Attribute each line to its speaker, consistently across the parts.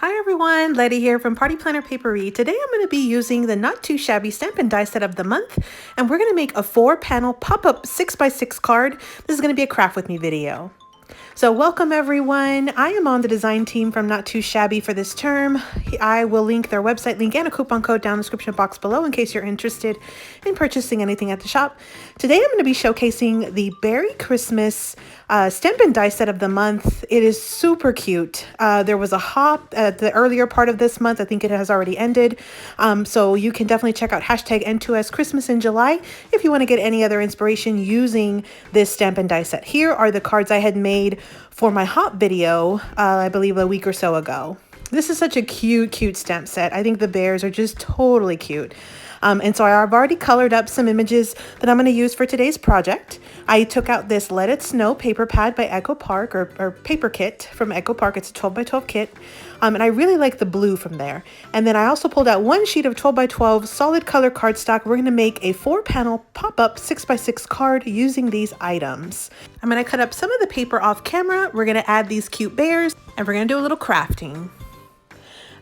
Speaker 1: Hi everyone, Letty here from Party Planner Papery. Today I'm going to be using the Not Too Shabby Stamp and Die set of the month, and we're going to make a 4-panel pop-up 6x6 card. This is going to be a craft with me video. So welcome everyone. I am on the design team from Not Too Shabby for this term. I will link their website link and a coupon code down in the description box below in case you're interested in purchasing anything at the shop. Today I'm going to be showcasing the Beary Christmas Stamp and Die set of the month. It is super cute. There was a hop at the earlier part of this month. I think it has already ended. So you can definitely check out hashtag N2S Christmas in July if you want to get any other inspiration using this Stamp and Die set. Here are the cards I had made for my hop video, I believe a week or so ago. This is such a cute stamp set. I think the bears are just totally cute. And so I've already colored up some images that I'm going to use for today's project. I took out this Let It Snow paper pad by Echo Park, or paper kit from Echo Park. It's a 12x12 kit. And I really like the blue from there. And then I also pulled out one sheet of 12x12 solid color cardstock. We're going to make a 4-panel pop-up 6x6 card using these items. I'm going to cut up some of the paper off camera. We're going to add these cute bears, and we're going to do a little crafting.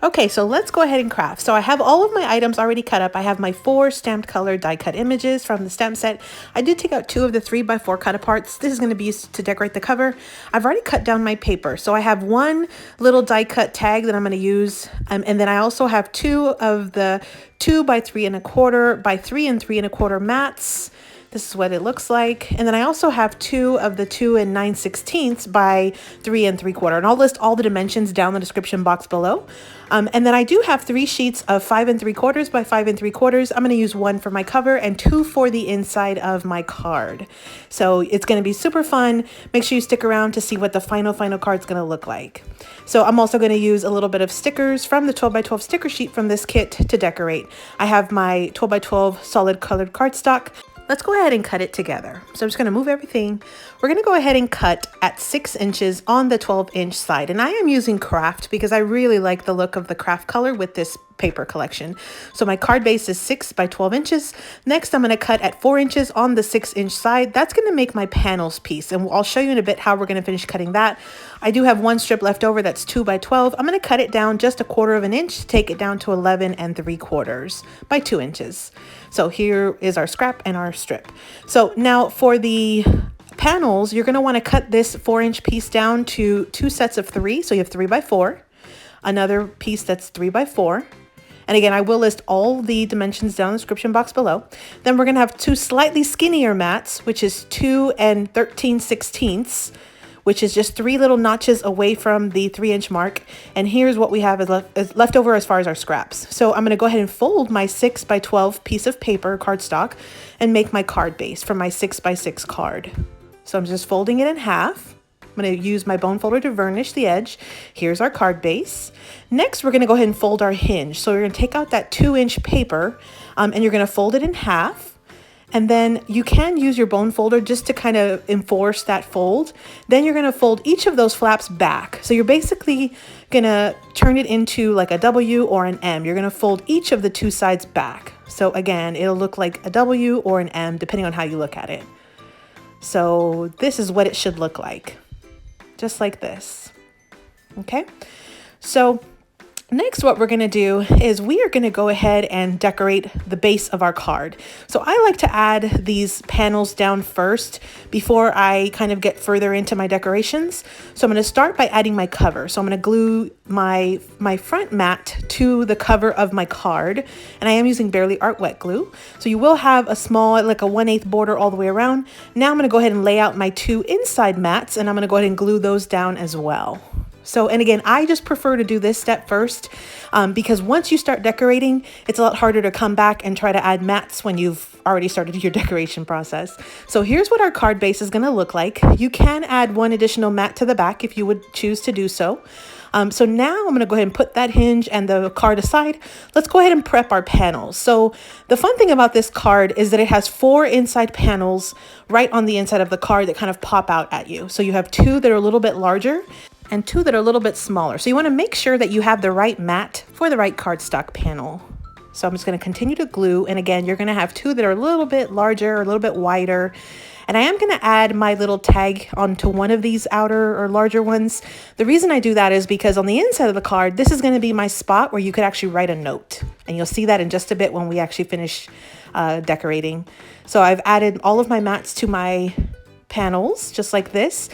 Speaker 1: Okay, so let's go ahead and craft. So I have all of my items already cut up. I have my 4 stamped color die cut images from the stamp set. I did take out 2 of the 3x4 Cutaparts. This is going to be used to decorate the cover. I've already cut down my paper. So I have one little die cut tag that I'm going to use. And then I also have 2 of the 2x3¼ by 3 3¼ mats. This is what it looks like. And then I also have 2 of the 2 9/16 by 3 3/4. And I'll list all the dimensions down in the description box below. And then I do have 3 sheets of 5 3/4 by 5 3/4. I'm going to use 1 for my cover and 2 for the inside of my card. So it's going to be super fun. Make sure you stick around to see what the final card's going to look like. So I'm also going to use a little bit of stickers from the 12x12 sticker sheet from this kit to decorate. I have my 12x12 solid colored cardstock. Let's go ahead and cut it together. So I'm just going to move everything. We're going to go ahead and cut at 6 inches on the 12-inch side. And I am using craft because I really like the look of the craft color with this paper collection. So my card base is 6 by 12 inches. Next, I'm going to cut at 4 inches on the 6-inch side. That's going to make my panels piece. And I'll show you in a bit how we're going to finish cutting that. I do have 1 strip left over that's 2 by 12. I'm going to cut it down just 1/4 of an inch to take it down to 11 3/4 by 2 inches. So here is our scrap and our strip. So now for the panels, you're going to want to cut this 4-inch piece down to 2 sets of 3. So you have 3 by 4, another piece that's 3 by 4. And again, I will list all the dimensions down in the description box below. Then we're going to have 2 slightly skinnier mats, which is 2 13/16, which is just 3 little notches away from the 3-inch mark. And here's what we have is left over as far as our scraps. So I'm going to go ahead and fold my 6 by 12 piece of paper cardstock and make my card base for my 6x6 card. So I'm just folding it in half. I'm going to use my bone folder to varnish the edge. Here's our card base. Next, we're going to go ahead and fold our hinge. So we're going to take out that 2-inch paper and you're going to fold it in half. And then you can use your bone folder just to kind of enforce that fold. Then you're going to fold each of those flaps back. So you're basically going to turn it into like a W or an M. You're going to fold each of the 2 sides back. So again, it'll look like a W or an M depending on how you look at it. So this is what it should look like. Just like this. Okay, so next what we're going to do is we are going to go ahead and decorate the base of our card. So I like to add these panels down first before I kind of get further into my decorations. So I'm going to start by adding my cover. So I'm going to glue my front mat to the cover of my card, and I am using Beary Art Wet Glue. So you will have a small, like a 1/8 border all the way around. Now I'm going to go ahead and lay out my 2 inside mats, and I'm going to go ahead and glue those down as well. So, and again, I just prefer to do this step first because once you start decorating, it's a lot harder to come back and try to add mats when you've already started your decoration process. So here's what our card base is going to look like. You can add 1 additional mat to the back if you would choose to do so. So now I'm going to go ahead and put that hinge and the card aside. Let's go ahead and prep our panels. So the fun thing about this card is that it has 4 inside panels right on the inside of the card that kind of pop out at you. So you have 2 that are a little bit larger and 2 that are a little bit smaller. So you want to make sure that you have the right mat for the right cardstock panel. So I'm just going to continue to glue. And again, you're going to have two that are a little bit larger, a little bit wider. And I am going to add my little tag onto one of these outer or larger ones. The reason I do that is because on the inside of the card, this is going to be my spot where you could actually write a note. And you'll see that in just a bit when we actually finish decorating. So I've added all of my mats to my panels, just like this.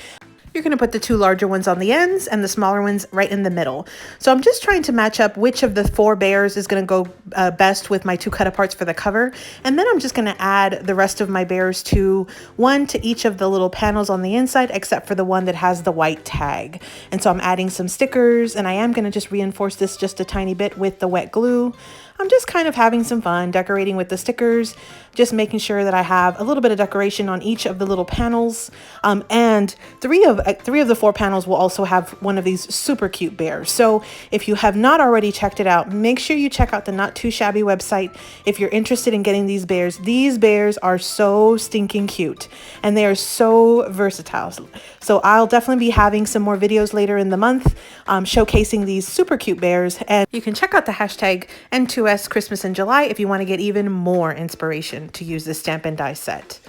Speaker 1: You're going to put the two larger ones on the ends and the smaller ones right in the middle. So I'm just trying to match up which of the four bears is going to go best with my two Cutaparts for the cover. And then I'm just going to add the rest of my bears to one to each of the little panels on the inside, except for the one that has the white tag. And so I'm adding some stickers, and I am going to just reinforce this just a tiny bit with the wet glue. I'm just kind of having some fun decorating with the stickers, just making sure that I have a little bit of decoration on each of the little panels. And three of the four panels will also have one of these super cute bears. So if you have not already checked it out, make sure you check out the Not Too Shabby website if you're interested in getting these bears. These bears are so stinking cute and they are so versatile. So I'll definitely be having some more videos later in the month showcasing these super cute bears. And you can check out the hashtag N2S Christmas in July if you want to get even more inspiration to use this stamp and die set.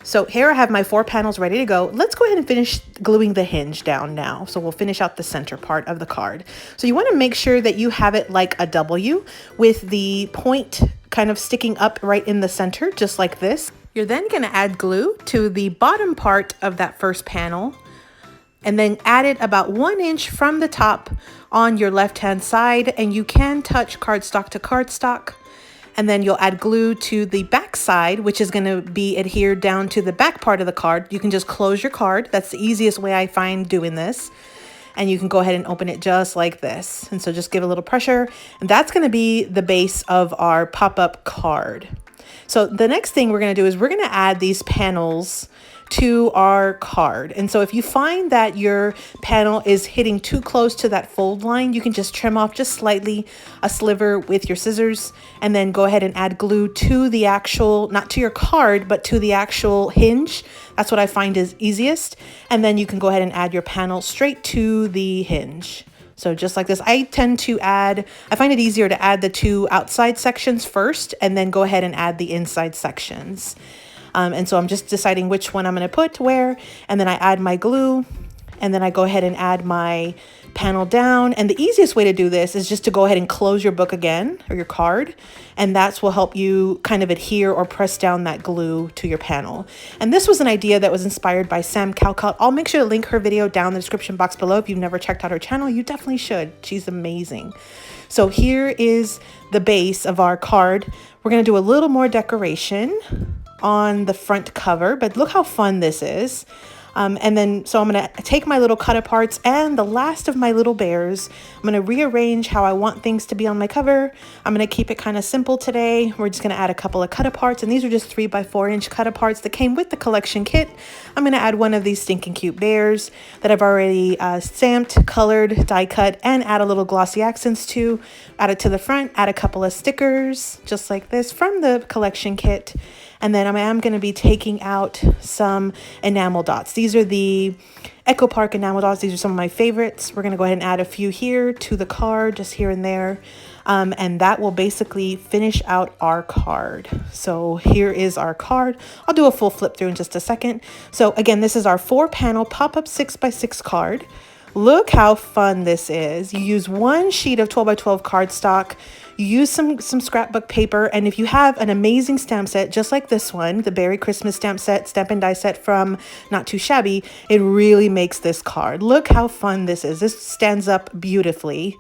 Speaker 1: So here I have my four panels ready to go. Let's go ahead and finish gluing the hinge down now. So we'll finish out the center part of the card. So you want to make sure that you have it like a W with the point kind of sticking up right in the center, just like this. You're then going to add glue to the bottom part of that first panel and then add it about 1 inch from the top on your left-hand side, and you can touch cardstock to cardstock. And then you'll add glue to the back side, which is going to be adhered down to the back part of the card. You can just close your card. That's the easiest way I find doing this. And you can go ahead and open it just like this. And so just give a little pressure, and that's going to be the base of our pop-up card. So the next thing we're going to do is we're going to add these panels to our card. And so if you find that your panel is hitting too close to that fold line, you can just trim off just slightly a sliver with your scissors, and then go ahead and add glue to the actual, not to your card, but to the actual hinge. That's what I find is easiest. And then you can go ahead and add your panel straight to the hinge. So just like this, I find it easier to add the two outside sections first and then go ahead and add the inside sections. And so I'm just deciding which one I'm going to put where, and then I add my glue, and then I go ahead and add my panel down. And the easiest way to do this is just to go ahead and close your book again, or your card, and that's will help you kind of adhere or press down that glue to your panel. And this was an idea that was inspired by Calcott. I'll make sure to link her video down in the description box below. If you've never checked out her channel, you definitely should. She's amazing. So here is the base of our card. We're going to do a little more decoration on the front cover, but look how fun this is. And then, so I'm going to take my little Cutaparts and the last of my little bears. I'm going to rearrange how I want things to be on my cover. I'm going to keep it kind of simple today. We're just going to add a couple of Cutaparts, and these are just 3x4 inch Cutaparts that came with the collection kit. I'm going to add one of these stinking cute bears that I've already stamped, colored, die cut, and add a little glossy accents to. Add it to the front, add a couple of stickers, just like this from the collection kit. And then I am going to be taking out some enamel dots. These are the Echo Park enamel dots. These are some of my favorites. We're going to go ahead and add a few here to the card, just here and there. And that will basically finish out our card. So here is our card. I'll do a full flip through in just a second. So again, this is our 4-panel pop-up 6x6 card. Look how fun this is. You use one sheet of 12x12 cardstock. You use some scrapbook paper, and if you have an amazing stamp set just like this one, the Beary Christmas stamp and die set from Not Too Shabby, it really makes this card. Look how fun this is. This stands up beautifully.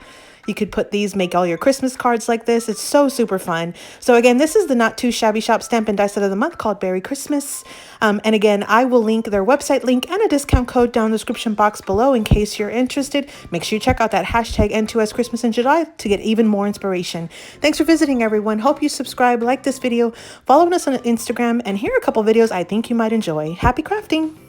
Speaker 1: You could put these, make all your Christmas cards like this. It's so super fun. So again, this is the Not Too Shabby Shop stamp and die set of the month called Beary Christmas. And again, I will link their website link and a discount code down in the description box below in case you're interested. Make sure you check out that hashtag N2S Christmas in July to get even more inspiration. Thanks for visiting, everyone. Hope you subscribe, like this video, follow us on Instagram, and here are a couple videos I think you might enjoy. Happy crafting!